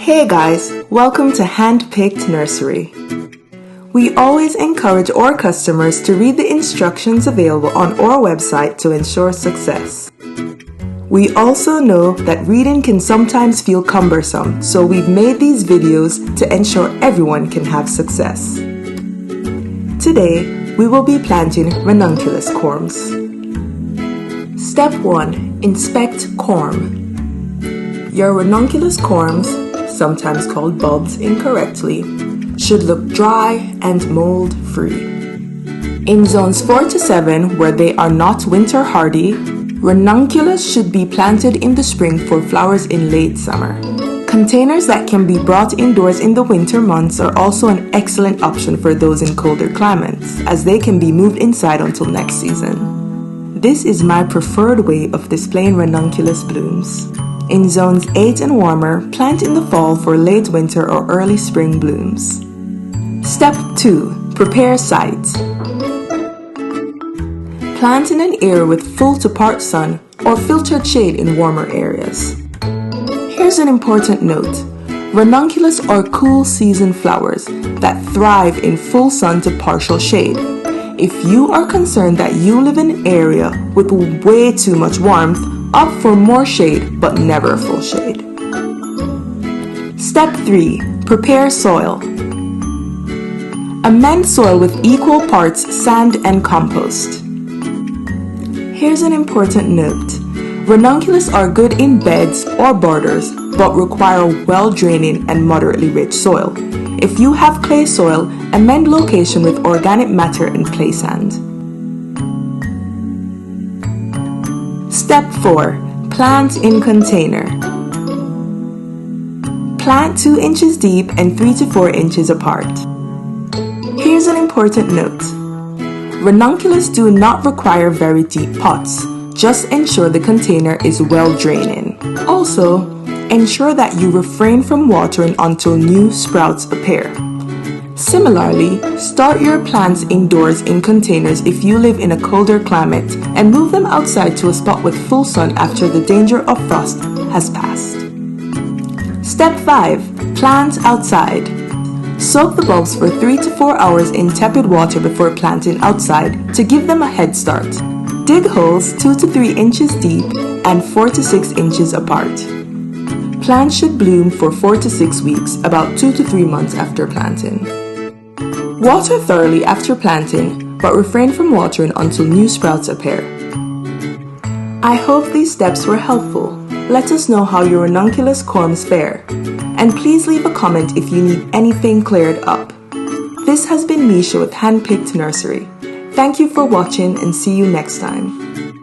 Hey guys, welcome to Handpicked Nursery. We always encourage our customers to read the instructions available on our website to ensure success. We also know that reading can sometimes feel cumbersome, so we've made these videos to ensure everyone can have success. Today, we will be planting ranunculus corms. Step 1. Inspect corm. Your ranunculus corms, sometimes called bulbs incorrectly, should look dry and mold-free. In zones 4 to 7, where they are not winter hardy, ranunculus should be planted in the spring for flowers in late summer. Containers that can be brought indoors in the winter months are also an excellent option for those in colder climates, as they can be moved inside until next season. This is my preferred way of displaying ranunculus blooms. In zones 8 and warmer, plant in the fall for late winter or early spring blooms. Step 2. Prepare site. Plant in an area with full to part sun or filtered shade in warmer areas. Here's an important note. Ranunculus are cool season flowers that thrive in full sun to partial shade. If you are concerned that you live in an area with way too much warmth, opt for more shade but never full shade. Step 3. Prepare soil. Amend soil with equal parts sand and compost. Here's an important note. Ranunculus are good in beds or borders but require well-draining and moderately rich soil. If you have clay soil, amend location with organic matter and clay sand. Step 4. Plant in container. Plant 2 inches deep and 3 to 4 inches apart. Here's an important note. Ranunculus do not require very deep pots. Just ensure the container is well draining. Also, ensure that you refrain from watering until new sprouts appear. Similarly, start your plants indoors in containers if you live in a colder climate and move them outside to a spot with full sun after the danger of frost has passed. Step 5. Plant outside. Soak the bulbs for 3 to 4 hours in tepid water before planting outside to give them a head start. Dig holes 2 to 3 inches deep and 4 to 6 inches apart. Plants should bloom for 4 to 6 weeks, about 2 to 3 months after planting. Water thoroughly after planting, but refrain from watering until new sprouts appear. I hope these steps were helpful. Let us know how your ranunculus corms fare. And please leave a comment if you need anything cleared up. This has been Misha with Handpicked Nursery. Thank you for watching and see you next time.